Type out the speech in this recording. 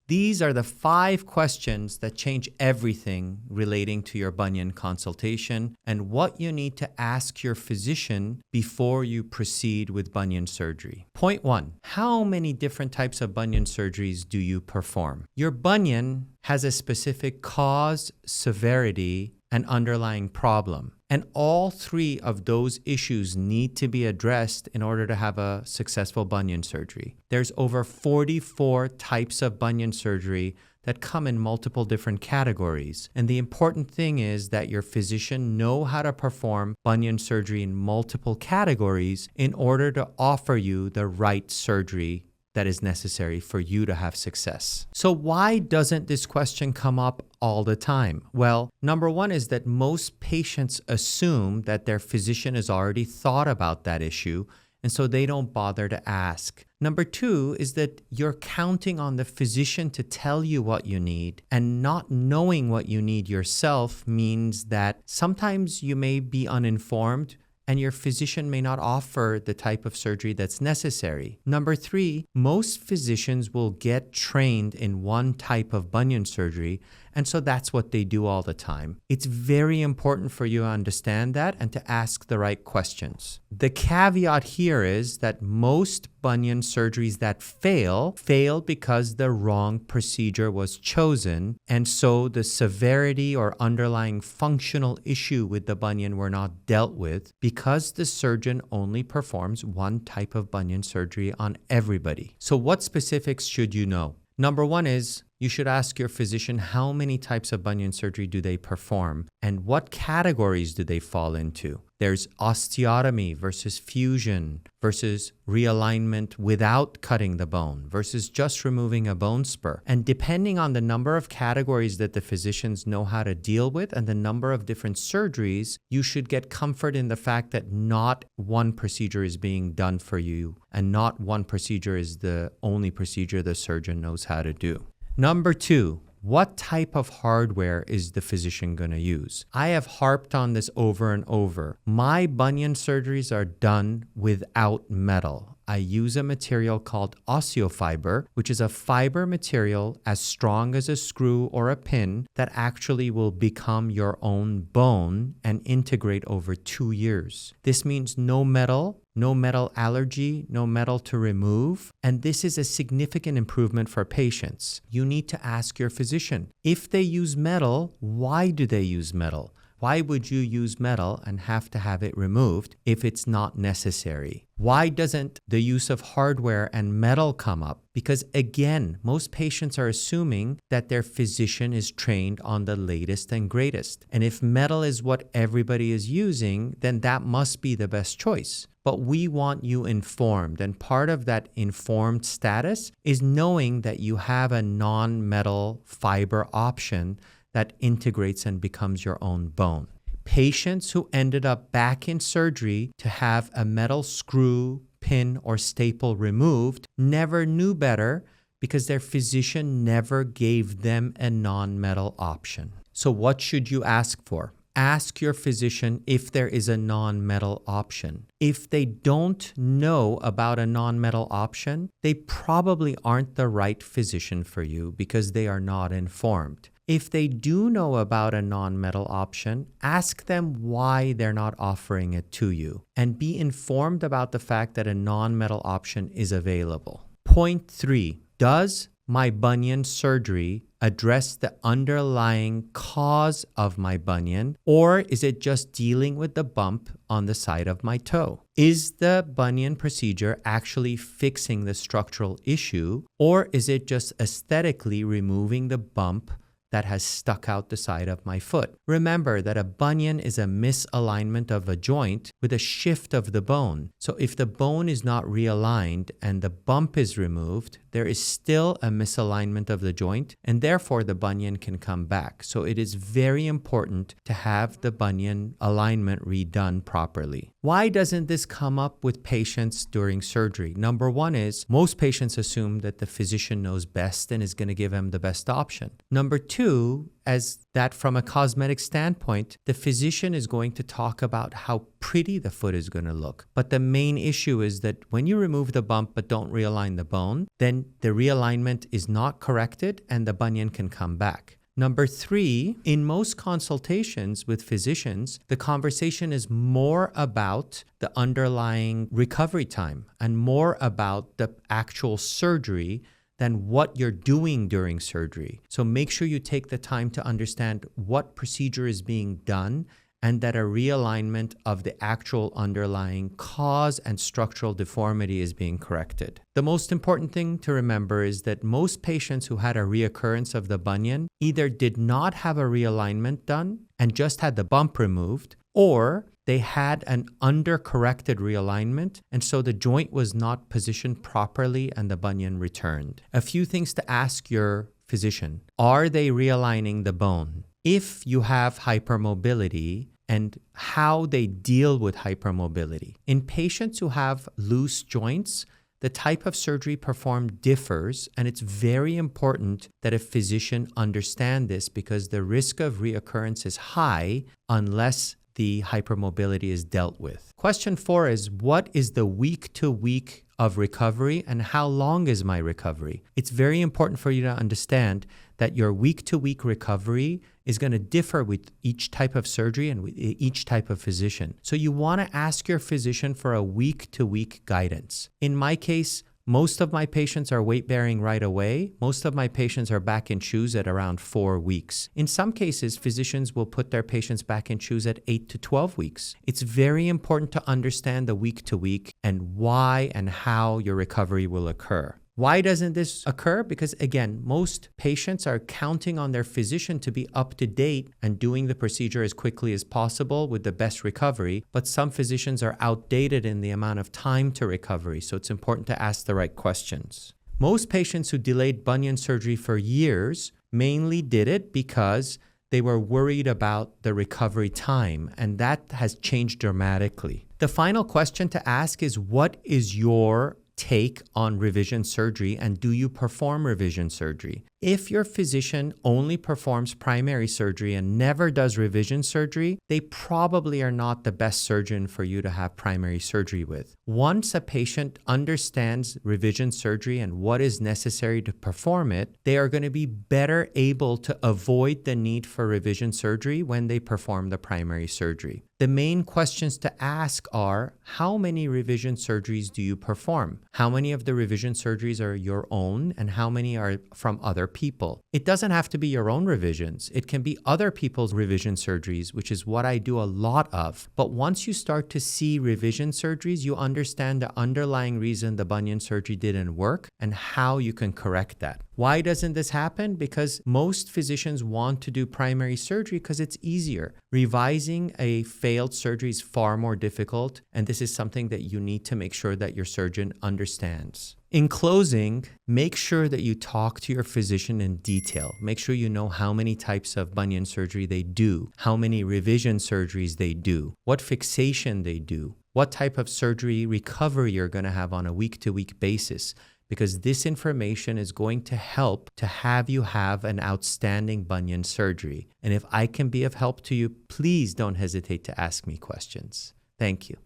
These are the 5 questions that change everything relating to your bunion consultation and what you need to ask your physician before you proceed with bunion surgery. Point 1. How many different types of bunion surgeries do you perform? Your bunion has a specific cause, severity, and underlying problem. And all 3 of those issues need to be addressed in order to have a successful bunion surgery. There's over 44 types of bunion surgery that come in multiple different categories. And the important thing is that your physician know how to perform bunion surgery in multiple categories in order to offer you the right surgery that is necessary for you to have success. So why doesn't this question come up all the time? Well, number 1 is that most patients assume that their physician has already thought about that issue, and so they don't bother to ask. Number 2 is that you're counting on the physician to tell you what you need, and not knowing what you need yourself means that sometimes you may be uninformed and your physician may not offer the type of surgery that's necessary. Number 3, most physicians will get trained in one type of bunion surgery, and so that's what they do all the time. It's very important for you to understand that and to ask the right questions. The caveat here is that most bunion surgeries that fail because the wrong procedure was chosen, and so the severity or underlying functional issue with the bunion were not dealt with because the surgeon only performs one type of bunion surgery on everybody. So what specifics should you know? Number 1 is you should ask your physician how many types of bunion surgery do they perform and what categories do they fall into. There's osteotomy versus fusion versus realignment without cutting the bone versus just removing a bone spur. And depending on the number of categories that the physicians know how to deal with and the number of different surgeries, you should get comfort in the fact that not one procedure is being done for you and not one procedure is the only procedure the surgeon knows how to do. Number 2, what type of hardware is the physician going to use? I have harped on this over and over. My bunion surgeries are done without metal. I use a material called osteofiber, which is a fiber material as strong as a screw or a pin that actually will become your own bone and integrate over 2 years. This means no metal allergy, no metal to remove, and this is a significant improvement for patients. You need to ask your physician, if they use metal, why do they use metal? Why would you use metal and have to have it removed if it's not necessary? Why doesn't the use of hardware and metal come up? Because again, most patients are assuming that their physician is trained on the latest and greatest. And if metal is what everybody is using, then that must be the best choice. But we want you informed, and part of that informed status is knowing that you have a non-metal fiber option that integrates and becomes your own bone. Patients who ended up back in surgery to have a metal screw, pin, or staple removed never knew better because their physician never gave them a non-metal option. So what should you ask for? Ask your physician if there is a non-metal option. If they don't know about a non-metal option, they probably aren't the right physician for you because they are not informed. If they do know about a non-metal option, ask them why they're not offering it to you and be informed about the fact that a non-metal option is available. Point 3, does my bunion surgery address the underlying cause of my bunion, or is it just dealing with the bump on the side of my toe? Is the bunion procedure actually fixing the structural issue, or is it just aesthetically removing the bump that has stuck out the side of my foot? Remember that a bunion is a misalignment of a joint with a shift of the bone. So if the bone is not realigned and the bump is removed, there is still a misalignment of the joint, and therefore the bunion can come back. So it is very important to have the bunion alignment redone properly. Why doesn't this come up with patients during surgery? Number 1 is most patients assume that the physician knows best and is going to give them the best option. Number 2 two, as that from a cosmetic standpoint, the physician is going to talk about how pretty the foot is going to look. But the main issue is that when you remove the bump but don't realign the bone, then the realignment is not corrected and the bunion can come back. Number three, in most consultations with physicians, the conversation is more about the underlying recovery time and more about the actual surgery than what you're doing during surgery. So make sure you take the time to understand what procedure is being done and that a realignment of the actual underlying cause and structural deformity is being corrected. The most important thing to remember is that most patients who had a reoccurrence of the bunion either did not have a realignment done and just had the bump removed, or they had an undercorrected realignment, and so the joint was not positioned properly and the bunion returned. A few things to ask your physician. Are they realigning the bone? If you have hypermobility, and how they deal with hypermobility. In patients who have loose joints, the type of surgery performed differs, and it's very important that a physician understand this because the risk of reoccurrence is high unless the hypermobility is dealt with. Question 4 is, what is the week-to-week of recovery and how long is my recovery? It's very important for you to understand that your week-to-week recovery is going to differ with each type of surgery and with each type of physician. So you want to ask your physician for a week-to-week guidance. In my case, most of my patients are weight-bearing right away. Most of my patients are back in shoes at around 4 weeks. In some cases, physicians will put their patients back in shoes at 8 to 12 weeks. It's very important to understand the week-to-week and why and how your recovery will occur. Why doesn't this occur? Because again, most patients are counting on their physician to be up to date and doing the procedure as quickly as possible with the best recovery, but some physicians are outdated in the amount of time to recovery, so it's important to ask the right questions. Most patients who delayed bunion surgery for years mainly did it because they were worried about the recovery time, and that has changed dramatically. The final question to ask is, what is your take on revision surgery and do you perform revision surgery? If your physician only performs primary surgery and never does revision surgery, they probably are not the best surgeon for you to have primary surgery with. Once a patient understands revision surgery and what is necessary to perform it, they are going to be better able to avoid the need for revision surgery when they perform the primary surgery. The main questions to ask are, how many revision surgeries do you perform? How many of the revision surgeries are your own and how many are from other people? It doesn't have to be your own revisions. It can be other people's revision surgeries, which is what I do a lot of. But once you start to see revision surgeries, you understand the underlying reason the bunion surgery didn't work and how you can correct that. Why doesn't this happen? Because most physicians want to do primary surgery because it's easier. Revising a failed surgery is far more difficult, and this is something that you need to make sure that your surgeon understands. In closing, make sure that you talk to your physician in detail. Make sure you know how many types of bunion surgery they do, how many revision surgeries they do, what fixation they do, what type of surgery recovery you're going to have on a week-to-week basis, because this information is going to help to have you have an outstanding bunion surgery. And if I can be of help to you, please don't hesitate to ask me questions. Thank you.